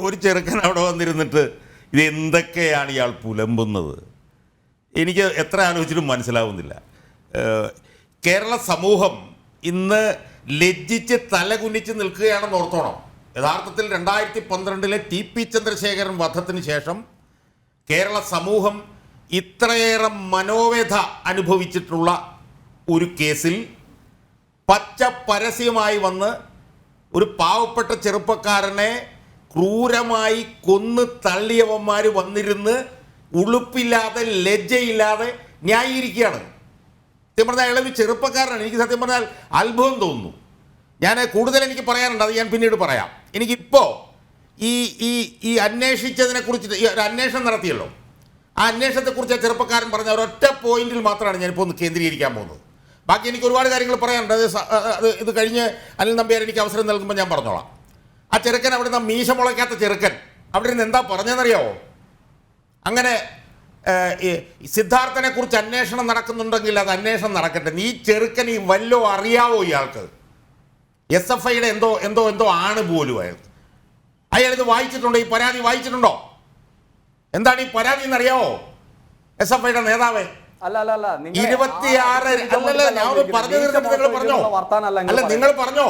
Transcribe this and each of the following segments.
ഒരു ചെറുക്കൻ അവിടെ വന്നിരുന്നിട്ട് ഇത് എന്തൊക്കെയാണ് ഇയാൾ പുലമ്പുന്നത്, എനിക്ക് എത്ര ആലോചിച്ചിട്ടും മനസ്സിലാവുന്നില്ല. കേരള സമൂഹം ഇന്ന് ലജ്ജിച്ച് തലകുനിച്ച് നിൽക്കുകയാണെന്ന് ഓർത്തോണം. യഥാർത്ഥത്തിൽ 2012 ടി.പി. ചന്ദ്രശേഖരൻ വധത്തിന് ശേഷം കേരള സമൂഹം ഇത്രയേറെ മനോവേദ അനുഭവിച്ചിട്ടുള്ള ഒരു കേസിൽ പച്ച പരസ്യമായി വന്ന് ഒരു പാവപ്പെട്ട ചെറുപ്പക്കാരനെ ക്രൂരമായി കൊന്ന് തള്ളിയവന്മാർ വന്നിരുന്ന് ഉളുപ്പില്ലാതെ ലജ്ജയില്ലാതെ ന്യായീകരിക്കുകയാണ്. സത്യം പറഞ്ഞാൽ അയാളൊരു ചെറുപ്പക്കാരനാണ്. എനിക്ക് സത്യം പറഞ്ഞാൽ അത്ഭുതം തോന്നുന്നു. ഞാൻ കൂടുതൽ എനിക്ക് പറയാനുണ്ട്, അത് ഞാൻ പിന്നീട് പറയാം. എനിക്കിപ്പോൾ ഈ അന്വേഷിച്ചതിനെക്കുറിച്ചിട്ട് ഒരു അന്വേഷണം നടത്തിയല്ലോ, ആ അന്വേഷണത്തെക്കുറിച്ച് ആ ചെറുപ്പക്കാരൻ പറഞ്ഞ ഒരൊറ്റ പോയിന്റിൽ മാത്രമാണ് ഞാനിപ്പോൾ ഒന്ന് കേന്ദ്രീകരിക്കാൻ പോകുന്നത്. ബാക്കി എനിക്ക് ഒരുപാട് കാര്യങ്ങൾ പറയാനുണ്ട്. ഇത് കഴിഞ്ഞ് അനിൽ നമ്പ്യാർ എനിക്ക് അവസരം നൽകുമ്പോൾ ഞാൻ പറഞ്ഞോളാം. ആ ചെറുക്കൻ അവിടെ നിന്ന് മീശ മുളയ്ക്കാത്ത ചെറുക്കൻ അവിടെ നിന്ന് എന്താ പറഞ്ഞതെന്നറിയാവോ? അങ്ങനെ സിദ്ധാർത്ഥനെ കുറിച്ച് അന്വേഷണം നടക്കുന്നുണ്ടെങ്കിൽ അത് അന്വേഷണം നടക്കട്ടെ, നീ ചെറുക്കൻ ഈ വല്ലോ അറിയാവോ ഇയാൾക്ക്? SFIയുടെ എന്തോ ആണ് പോലും അയാളിത് വായിച്ചിട്ടുണ്ടോ? ഈ പരാതി വായിച്ചിട്ടുണ്ടോ? എന്താണ് ഈ പരാതി എന്നറിയാവോ? SFIയുടെ നേതാവേ 26 ഞാൻ പറഞ്ഞു തീർത്തിട്ട് നിങ്ങൾ പറഞ്ഞോ? അല്ല നിങ്ങൾ പറഞ്ഞോ?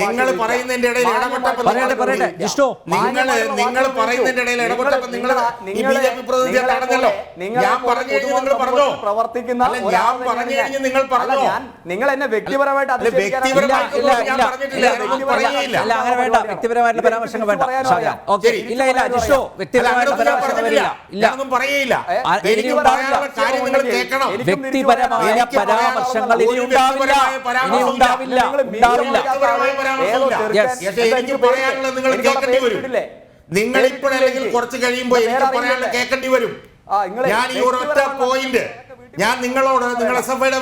നിങ്ങൾ പറയുന്നതിന്റെ ഇടയിൽ ഇടപെട്ടപ്പോൾ നിങ്ങൾ പറയുന്നതിന്റെ ഇടയിൽ ഇടപെട്ടപ്പോൾ നിങ്ങൾ ഈ BJP പ്രതിനിധിയെ തടഞ്ഞല്ലോ. ഞാൻ പറഞ്ഞു കഴിഞ്ഞ് നിങ്ങൾ പറഞ്ഞോ? ഞാൻ പറഞ്ഞു കഴിഞ്ഞ് നിങ്ങൾ പറഞ്ഞോ? നിങ്ങൾ എന്നെ വ്യക്തിപരമായിട്ട് ഞാൻ പറഞ്ഞിട്ടില്ല, പറയില്ല. വ്യക്തിപരമായിട്ടുള്ള പരാമർശങ്ങൾ വേണ്ട. ഞാനൊന്നും പറയില്ല. വ്യക്തിപരമായ പരാമർശങ്ങൾ ഇനി ഉണ്ടാവില്ല. നിങ്ങൾ ഇപ്പോഴല്ലെങ്കിൽ കുറച്ച് കഴിയുമ്പോൾ എനിക്ക് പറയാനുള്ള കേൾക്കേണ്ടി വരും. ഞാൻ ഈ ഒരൊറ്റ പോയിന്റ് ഞാൻ നിങ്ങളോട്, നിങ്ങൾ SFIയുടെ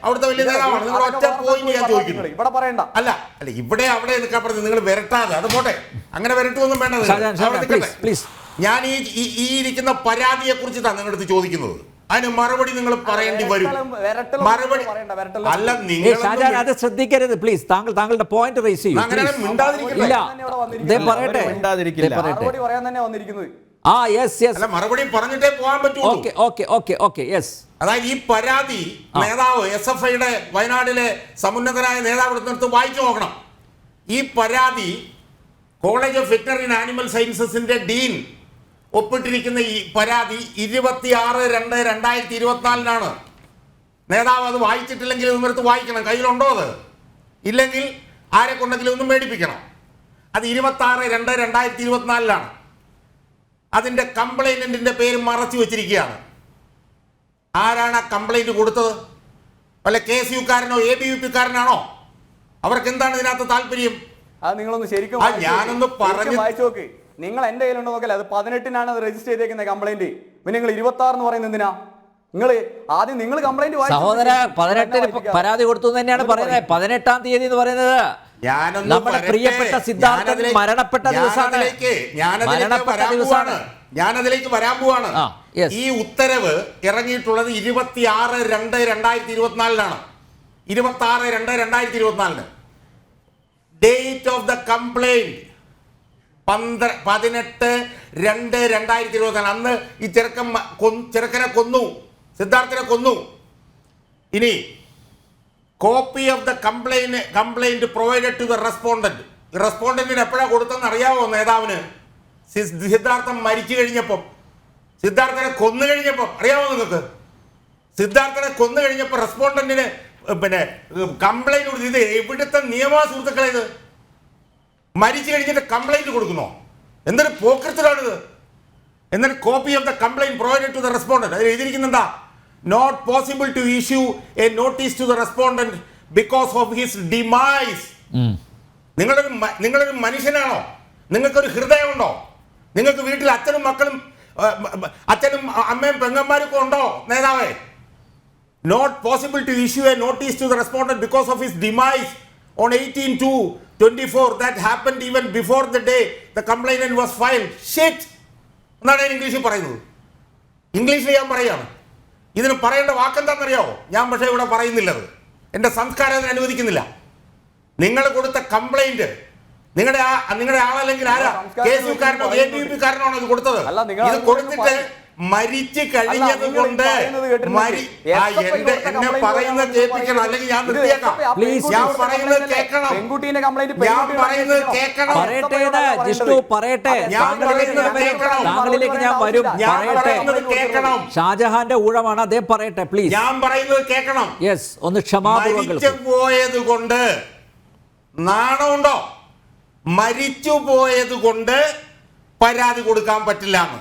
അവിടുത്തെ വലിയ നേതാവാണ്, നിങ്ങൾ ഒറ്റ പോയിന്റ് ഞാൻ ചോദിക്കുന്നു. അല്ല ഇവിടെ അവിടെ നിൽക്കാൻ പറഞ്ഞു, നിങ്ങൾ വരട്ടാതെ അത് പോട്ടെ, അങ്ങനെ വരട്ടൊന്നും വേണ്ടത്. ഞാൻ ഈ ഇരിക്കുന്ന പരാതിയെ കുറിച്ചിട്ടാണ് നിങ്ങളുടെ അടുത്ത് ചോദിക്കുന്നത്. അതിന് മറുപടി നിങ്ങൾ പറയേണ്ടി വരും. മറുപടി അല്ല, നിങ്ങൾ അത് ശ്രദ്ധിക്കരുത് പ്ലീസ്. താങ്കളുടെ പോയിന്റ് റേസ് ചെയ്യൂ. മറുപടി പറഞ്ഞിട്ടേ പോകാൻ പറ്റുള്ളൂ. അതായത് ഈ പരാതി നേതാവ് SFIയുടെ വയനാട്ടിലെ സമുന്നതനായ നേതാവ് എടുത്ത് വായിച്ചു നോക്കണം. ഈ പരാതി college of veterinary and animal സയൻസസിന്റെ ഡീൻ ഒപ്പിട്ടിരിക്കുന്ന ഈ പരാതി 26/2/2024 നേതാവ് അത് വായിച്ചിട്ടില്ലെങ്കിൽ ഇതെടുത്ത് വായിക്കണം. കയ്യിലുണ്ടോ? അത് ഇല്ലെങ്കിൽ ആരെ കൊണ്ടെങ്കിലും ഒന്നും മേടിപ്പിക്കണം. അത് 26/2/2024 അതിൻ്റെ കംപ്ലൈനന്റിന്റെ പേര് മറച്ചു വെച്ചിരിക്കുകയാണ്. ആരാണ് ആ കംപ്ലൈന്റ് കൊടുത്തത്? വല്ല KSUക്കാരനോ ABVP-കാരനാണോ? അവർക്ക് എന്താണ് ഇതിനകത്ത് താല്പര്യം? അത് നിങ്ങളൊന്ന് ശരിക്കും ഞാനൊന്ന് പറഞ്ഞു വായിച്ചു നോക്ക്. നിങ്ങൾ എന്റെ കയ്യിലുണ്ടോ നോക്കല്ലേ? അത് 18-നാണ് അത് രജിസ്റ്റർ ചെയ്തേക്കുന്ന കംപ്ലൈന്റ്. പിന്നെ നിങ്ങൾ 26 എന്ന് പറയുന്നത് എന്തിനാ? നിങ്ങൾ ആദ്യം നിങ്ങൾ കംപ്ലൈന്റ് സഹോദര 18 പരാതി കൊടുത്തു തന്നെയാണ് പറയുന്നത്. 18-ാം തീയതി എന്ന് പറയുന്നത് നമ്മുടെ പ്രിയപ്പെട്ട സിദ്ധാർത്ഥൻ മരണപ്പെട്ട ദിവസമാണ്. ഞാനതിലേക്ക് വരാൻ പോവാണ്. ഈ ഉത്തരവ് ഇറങ്ങിയിട്ടുള്ളത് 26/2/2024 26/2/2024. Date of the complaint 18/2/2024. അന്ന് ഈ ചെറുക്കനെ കൊന്നു, സിദ്ധാർത്ഥനെ കൊന്നു. ഇനി copy of the complaint provided to the റെസ്പോണ്ടന്റിന് എപ്പോഴാണ് കൊടുത്തെന്ന് അറിയാവോ നേതാവിന്? സിദ്ധാർത്ഥൻ മരിച്ചു കഴിഞ്ഞപ്പം, സിദ്ധാർത്ഥനെ കൊന്നു കഴിഞ്ഞപ്പം അറിയാവോ നിങ്ങൾക്ക്? സിദ്ധാർത്ഥനെ കൊന്നു കഴിഞ്ഞപ്പോൾ റെസ്പോണ്ടന്റിന് കംപ്ലൈന്റ് കൊടുത്തു. ഇത് എവിടുത്തെ നിയമ സുഹൃത്തുക്കളെ? ഇത് മരിച്ചു കഴിഞ്ഞിട്ട് കംപ്ലൈന്റ് കൊടുക്കുന്നോ? എന്തൊരു പോക്കറ്റിലാണിത്? എന്നിട്ട് copy of the complaint provided to the respondent അതിൽ എഴുതിയിരിക്കുന്ന എന്താ? Not possible to issue a notice to the respondent because of his demise. നിങ്ങളൊരു മനുഷ്യനാണോ? നിങ്ങൾക്കൊരു ഹൃദയമുണ്ടോ? നിങ്ങൾക്ക് വീട്ടിൽ അച്ഛനും മക്കളും അച്ഛനും അമ്മയും പെങ്ങന്മാരൊക്കെ ഉണ്ടോ നേതാവേ? Not possible to issue a notice to the respondent because of his demise on 18/2/24. That happened even before the day the complaint was filed. Shit! എന്നാണ് ഞാൻ ഇംഗ്ലീഷിൽ പറയുന്നത്. ഇംഗ്ലീഷിൽ ഞാൻ പറയുകയാണ്. ഇതിന് പറയേണ്ട വാക്കെന്താണെന്നറിയാമോ? ഞാൻ പക്ഷേ ഇവിടെ പറയുന്നില്ലത്. എൻ്റെ സംസ്കാരം അതിന് അനുവദിക്കുന്നില്ല. നിങ്ങൾ കൊടുത്ത കംപ്ലൈൻറ്റ് നിങ്ങളുടെ ആളല്ലെങ്കിൽ ആരാ? KSUക്കാരനോ ABP-കാരനാണോ ഇത് കൊടുത്തത്? അല്ല, നിങ്ങൾ ഇത് കൊടുത്തിട്ട് മരിച്ചു കഴിഞ്ഞത് കൊണ്ട് എന്നെ പറയുന്നത് കേൾപ്പിക്കണം, അല്ലെങ്കിൽ ഞാൻ നിർത്തിയേക്കാം. ഞാൻ പറയുന്നത് കേൾക്കണം, പെൺകുട്ടീന്റെ കംപ്ലൈന്റ് ഞാൻ പറയുന്നത് കേൾക്കണം, ജിഷ്ണു പറയട്ടെ, ഞാൻ പറയുന്നത് കേൾക്കണം, താങ്കളിലേക്ക് ഞാൻ വരും. ഞാൻ പറയട്ടെ, പറയുന്നത് കേൾക്കണം, ഷാജഹാന്റെ ഊഴമാണ്, അദ്ദേഹം പറയട്ടെ പ്ലീസ്. ഞാൻ പറയുന്നത് കേൾക്കണം. യെസ്, ഒന്ന് ക്ഷമാപൂർവ്വം മരിച്ചു പോയത് കൊണ്ട് നാണമുണ്ടോ? മരിച്ചു പോയത് കൊണ്ട് പരാതി കൊടുക്കാൻ പറ്റില്ല എന്ന്